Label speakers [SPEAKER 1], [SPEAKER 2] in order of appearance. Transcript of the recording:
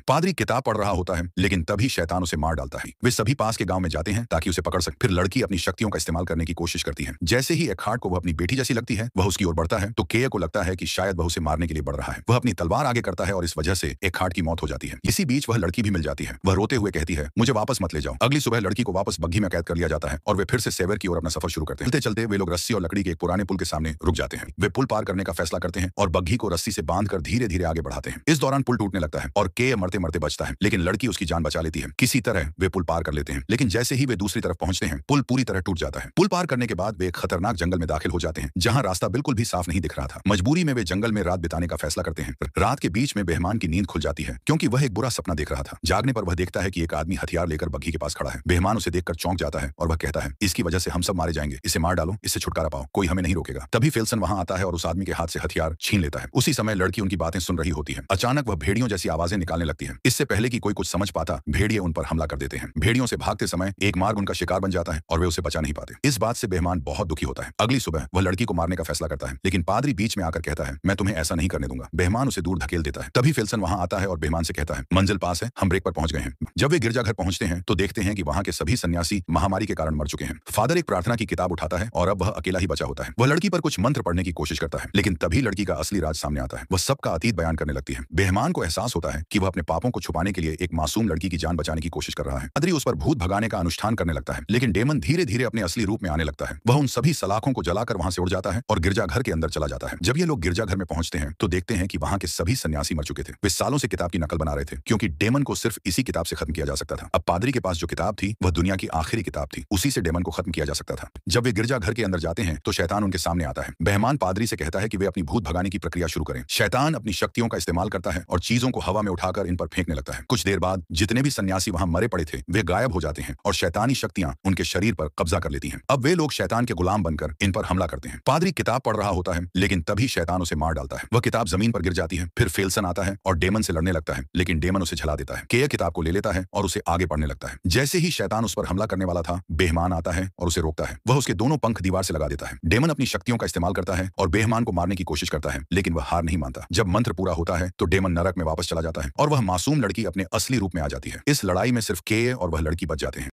[SPEAKER 1] पादरी किताब पढ़ रहा होता है, लेकिन तभी शैतान उसे मार डालता है। वे सभी पास के गांव में जाते हैं ताकि उसे पकड़ सके। फिर लड़की अपनी शक्तियों का इस्तेमाल करने की कोशिश करती है। जैसे ही एकहार्ट को वह अपनी बेटी जैसी लगती है, वह उसकी ओर बढ़ता है तो केय को लगता है कि शायद वह उसे मारने के लिए बढ़ रहा है। वह अपनी तलवार आगे करता है और इस वजह से एकहार्ट की मौत हो जाती है। इसी बीच वह लड़की भी मिल जाती है। वह रोते हुए कहती है, मुझे वापस मत ले जाओ। अगली सुबह लड़की को वापस बग्घी में कैद कर लिया जाता है और वे फिर से सेवर की ओर अपना सफर शुरू करते हैं। चलते चलते वे लोग रस्सी और लकड़ी के एक पुराने पुल के सामने रुक जाते हैं। वे पुल पार करने का फैसला करते हैं और बग्घी को रस्सी से बांधकर धीरे धीरे आगे बढ़ाते हैं। इस दौरान पुल टूटने लगता है और केय मरते मरते बचता है, लेकिन लड़की उसकी जान बचा लेती है। किसी तरह वे पुल पार कर लेते हैं, लेकिन जैसे ही वे दूसरी तरफ पहुंचते हैं, पुल पूरी तरह टूट जाता है। पुल पार करने के बाद वे एक खतरनाक जंगल में दाखिल हो जाते हैं, जहां रास्ता बिल्कुल भी साफ नहीं दिख रहा था। मजबूरी में वे जंगल में रात बिताने का फैसला करते हैं। रात के बीच में बेहमान की नींद खुल जाती है, क्योंकि वह एक बुरा सपना देख रहा था। जागने पर वह देखता है कि एक आदमी हथियार लेकर बग्घी के पास खड़ा है। बेहमान उसे देखकर चौंक जाता है और वह कहता है, इसकी वजह से हम सब मारे जाएंगे, इसे मार डालो, इससे छुटकारा पाओ, कोई हमें नहीं रोकेगा। तभी फेल्सन वहां आता है और उस आदमी के हाथ से हथियार छीन लेता है। उसी समय लड़की उनकी बातें सुन रही होती है। अचानक वह भेड़ियों जैसी आवाजें निकालने लगती है। इससे पहले कि कोई कुछ समझ पाता, भेड़िए उन पर हमला कर देते हैं। भेड़ियों से भागते समय एक मार्ग उनका शिकार बन जाता है और वे उसे बचा नहीं पाते। इस बात से बेहमान बहुत दुखी होता है। अगली सुबह वह लड़की को मारने का फैसला करता है, लेकिन पादरी बीच में आकर कहता है, मैं तुम्हें ऐसा नहीं करने दूंगा। बेहमान उसे दूर धकेल देता है। तभी फेल्सन वहां आता है और बेहमान से कहता है, मंजिल पास है, हम ब्रेक पर पहुंच गए हैं। जब वे गिरजाघर पहुंचते हैं तो देखते हैं कि वहां के सभी सन्यासी महामारी के कारण मर चुके हैं। फादर एक प्रार्थना की किताब उठाता है और अब वह अकेला ही बचा होता है। वह लड़की पर कुछ मंत्र पढ़ने की कोशिश करता है, लेकिन तभी लड़की का असली राज सामने आता है। वह सबका अतीत बयान करने लगती है। बेहमान को एहसास होता है कि वह अपने पापों को छुपाने के लिए एक मासूम लड़की की जान बचाने की कोशिश कर रहा है। पादरी उस पर भूत भगाने का अनुष्ठान करने लगता है, लेकिन डेमन धीरे धीरे अपने असली रूप में आने लगता है। वह उन सभी सलाखों को जलाकर वहां से उड़ जाता है और गिरजाघर के अंदर चला जाता है। जब ये लोग गिरजाघर में पहुंचते हैं तो देखते हैं कि वहां के सभी सन्यासी मर चुके थे। वे सालों से किताब की नकल बना रहे थे, क्योंकि डेमन को सिर्फ इसी किताब से खत्म किया जा सकता था। अब पादरी के पास जो किताब थी वह दुनिया की आखिरी किताब थी, उसी से डेमन को खत्म किया जा सकता था। जब वे गिरजाघर के अंदर जाते हैं तो शैतान उनके सामने आता है। बेहमान पादरी से कहता है कि वे अपनी भूत भगाने की प्रक्रिया शुरू करें। शैतान अपनी शक्तियों का इस्तेमाल करता है और चीजों को हवा में उठाकर इन पर फेंकने लगता है। कुछ देर बाद जितने भी सन्यासी वहां मरे पड़े थे वे गायब हो जाते हैं और शैतानी शक्तियां उनके शरीर पर कब्जा कर लेती हैं। अब वे लोग शैतान के गुलाम बनकर इन पर हमला करते हैं। पादरी किताब पढ़ रहा होता है, लेकिन तभी शैतान उसे मार डालता है। वह किताब जमीन पर गिर जाती है। फिर फेल्सन आता है और डेमन से लड़ने लगता है, लेकिन डेमन उसे झला देता है। केय किताब को ले लेता है और उसे आगे पढ़ने लगता है। जैसे ही शैतान उस पर हमला करने वाला था, बेहमान आता है और उसे रोकता है। वह उसके दोनों पंख दीवार से लगा देता है। डेमन अपनी शक्तियों का इस्तेमाल करता है और बेहमान को मारने की कोशिश करता है, लेकिन वह हार नहीं मानता। जब मंत्र पूरा होता है तो डेमन नरक में वापस चला जाता है और वह मासूम लड़की अपने असली रूप में आ जाती है। इस लड़ाई में सिर्फ केय और वह लड़की बच जाते हैं।